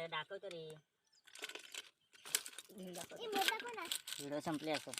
दाखव तरी व्हिडिओ संपले असं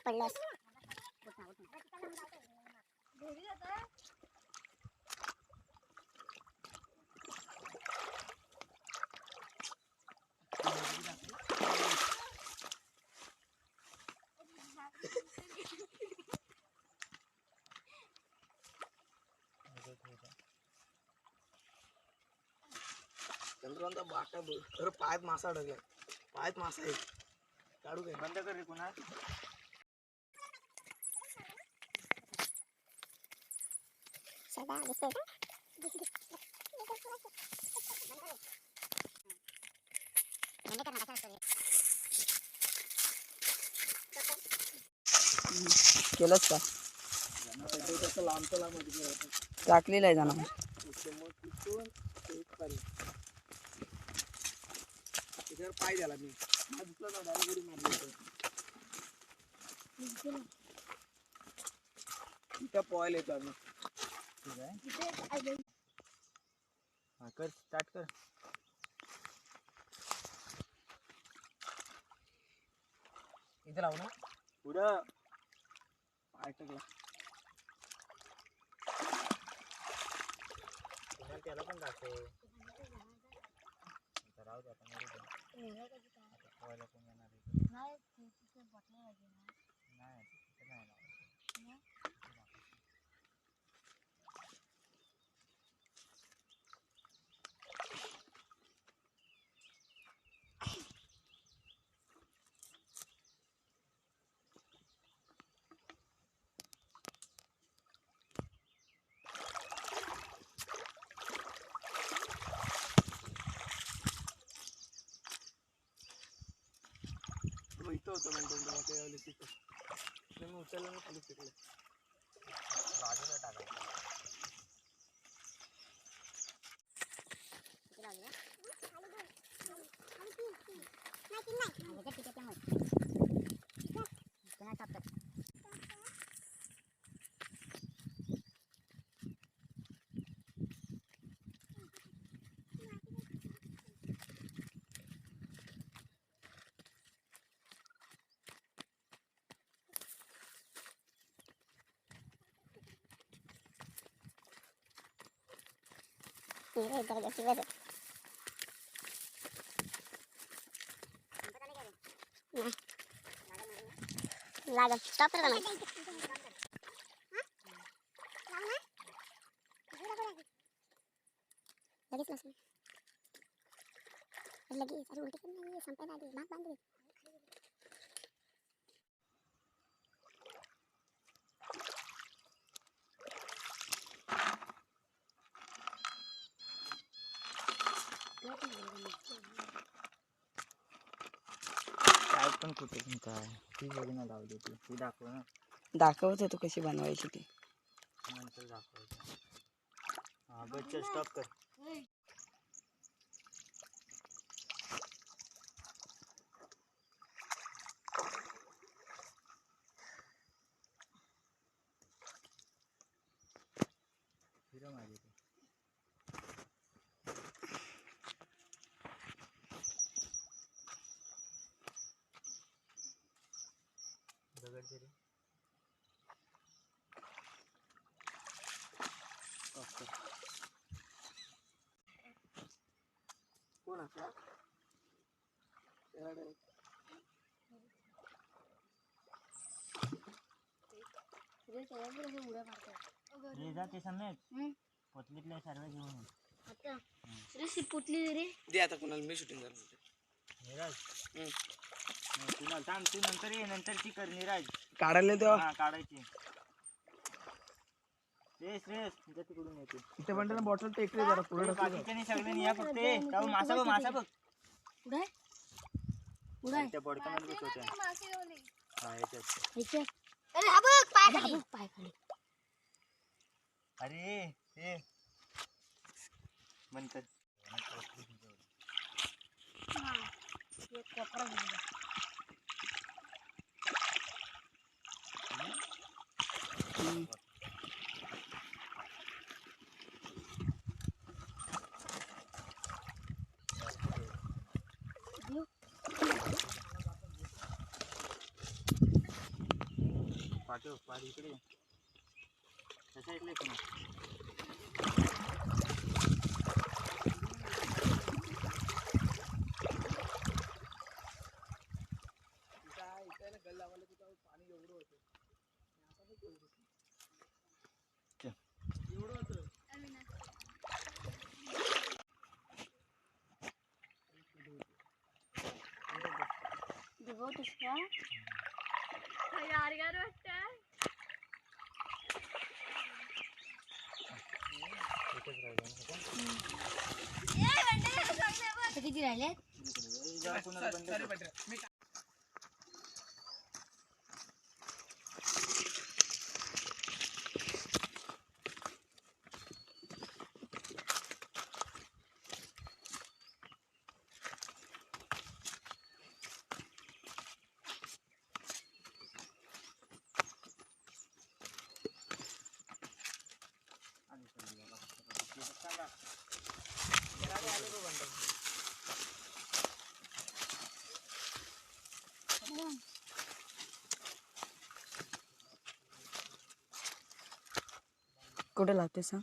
पडलास. चंद्रांचा बाटा बघ. तर पायात मासा अडकलाय. पायात मासा आहे. काढू काय? बंद कर रे पुन्हा. सदा दिसतोय का? केलंच का? टाकलेलं आहे जाणार. त्याच्यावर पाय झाला मी. इथं पोहायला येतो आम्ही. कर स्टार्ट कर. इथे लावू ना पुढं पाय टाकला. त्याला पण दाखव. राहू दे आता पोहायला कोण येणार नाही. इथं होतं म्हणतो त्यावेळेस तिथं मी उचललं ना खाली फेकलं. बाजूला टाकायचं. लागल स्टॉप कर ना. लगेच नसेल लगेच. अरे उलटी पण नाही संपायला आली. भाग बांधली. काय पण कुठे पण काय ती बघ ना लावली ती दाखव ना. दाखवत होतो कशी बनवायची ती. नंतर दाखवायचं. हा बच्चा स्टॉप कर. फिरव माझी ती. दगड तरी कोण असला ते समेत पोतलीतल्या सर्व घेऊन दे आता कोणाला. मी शूटिंग करणार. निराज तुम्हाला थांब. तू नंतर ये. नंतर ती कर निराज. काढायला तेव्हा काढायची. तिकडून येते. इथे पण बॉटल टेकले जरा पुढे. बाकीच्यानी सगळ्यांनी या फक्त मासा बघ. मासा बघ त्या बडकामध्ये बसवत्या. हा याच्यात. अरे हा बघ पाय खाली. पाय खाली. अरे हे बंद कर. एक कोपरा घेऊन पाठव पाठी इकडे त्याच्या इकडे पण गल्ला वाला तिथं पाणी एवढं होतं एवढं होतं दिवस का यार यार वाटतं किती राहिले कुठे लावते सांग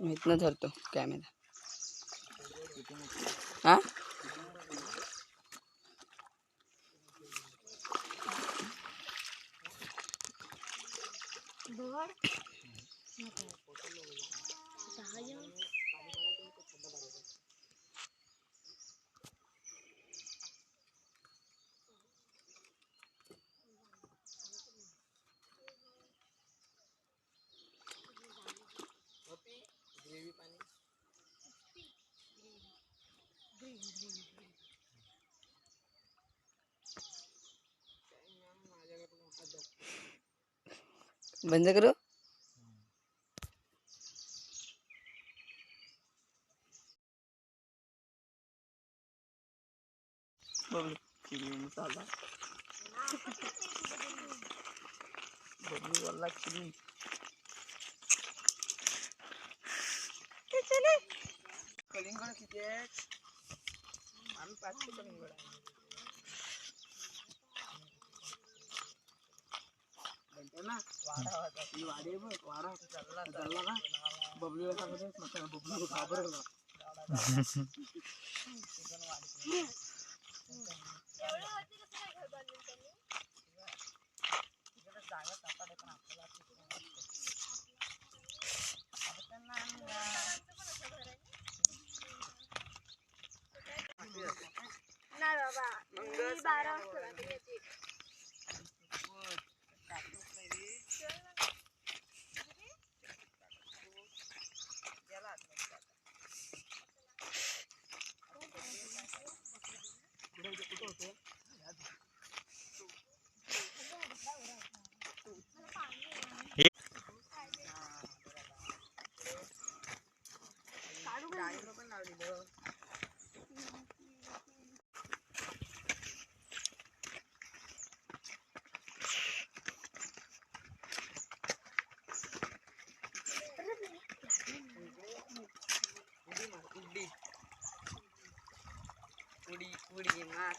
मी इथनं धरतो कॅमेरा हा ग्रेव्ही पाणी बंद करू चिली मसाला बबलू वाला चिली कलिंगड किती आहेत आम्ही 5 कलिंगड आहे ना वाडा होता ही वाडी आहे बघ वाडा चालला ना बबलूला सांगत मग बबलू घाबरला नाही बाबा मी 12 वाजता रात्री येते पण लावलेलं उडी मार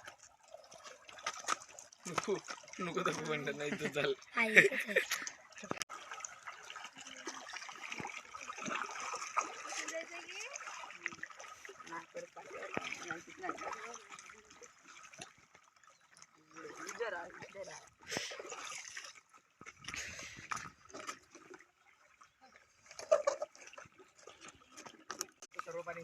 नको तर म्हणत नाही तो चाल सर्व पाणी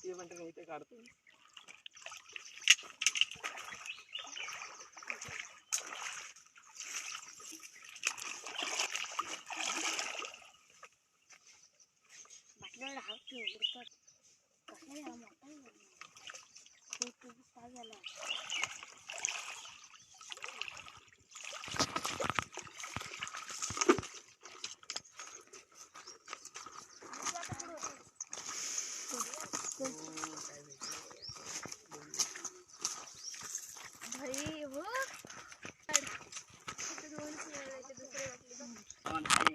ते म्हणते मी इथे काढतो. भाई हो इथे दोन मिळाले दुसरे वाटले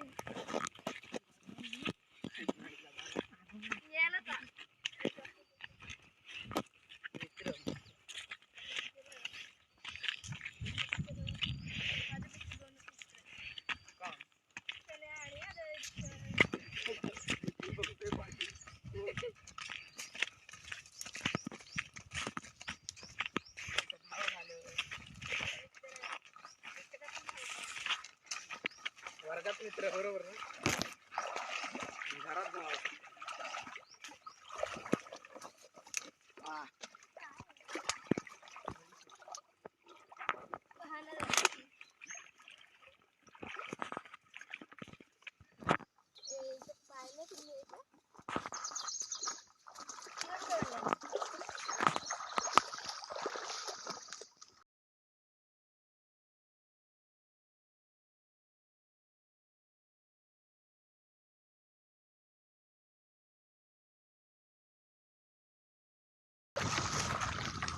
यायला का वर्गात मित्र बरोबर ना. घरात जाऊ.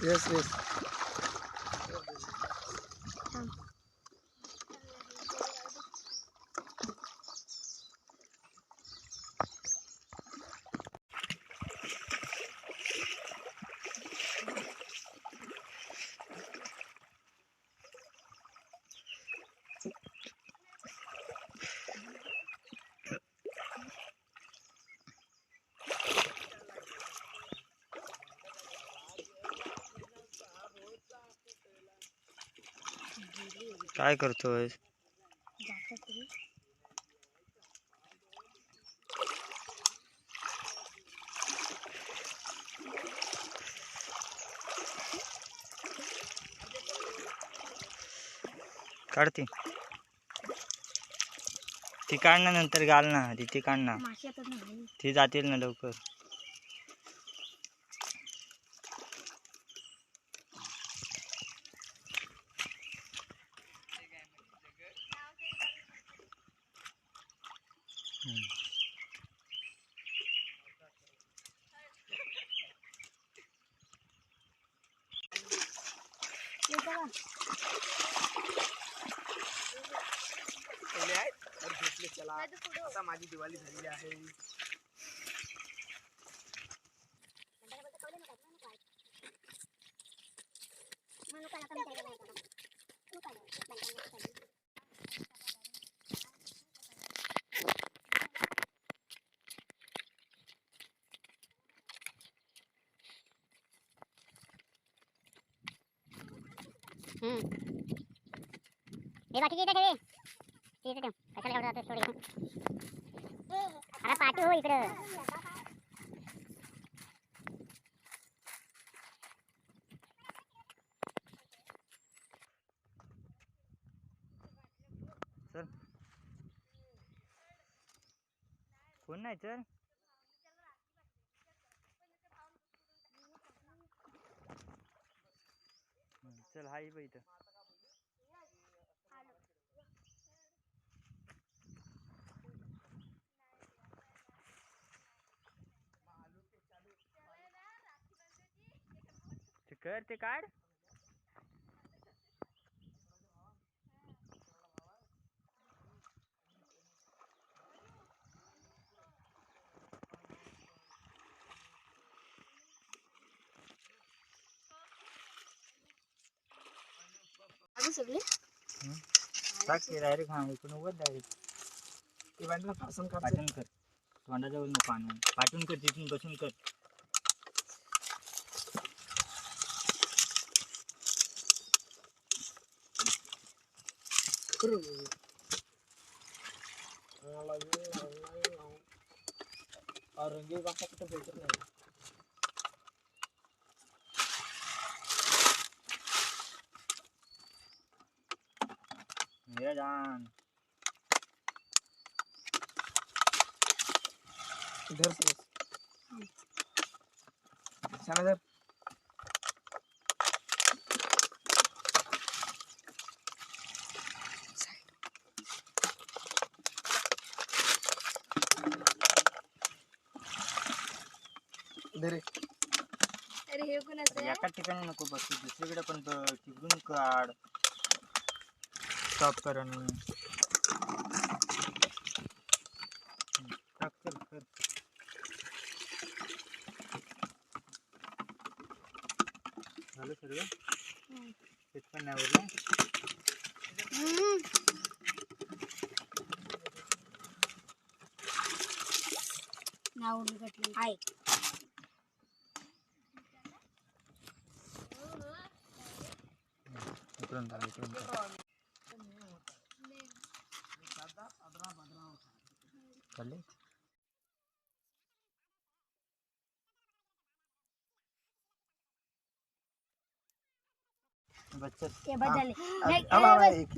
Yes yes. काय करतोय? काढते ती काढ ना, नंतर घाल ना, ती काढ ना, ती जातील ना लवकर. चला आता माझी दिवाळी झालेली आहे. हे बाकी इथे ठेवे इथे ठेव. कशाला एवढं जातोस थोडी? अरे पाठी हो इकडं. चल कोण नाही चल. चल हाय बघ इथं. ते कर ते काढ. सगळे टाक ते डायरेक्ट. हा इकडून उभं डायरेक्ट ते बांधला फासून पाठून कर. तोंडाजवळ नको आणून पाठून कर, तिथून बसून कर. रंगी बासा कुठं भेटत नाही. ये जान धर छान धर. धरे अरे हे कोणाचं आहे? एका ठिकाणी नको बस दुसरीकडे पण बघ तिकडून काढ स्टॉप कर आणि टाक चल कर. झालं सर्व तेच पण नाही आवडलं. नाव उलगडले आहे. इकडून काढ इकडून काढ. चालेल बच्चन ते बदलले एक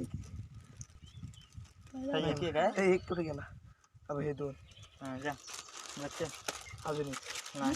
एक एक आहे. एक कुठे गेला. अब हे दोन हां जा बच्चन अजून एक नाही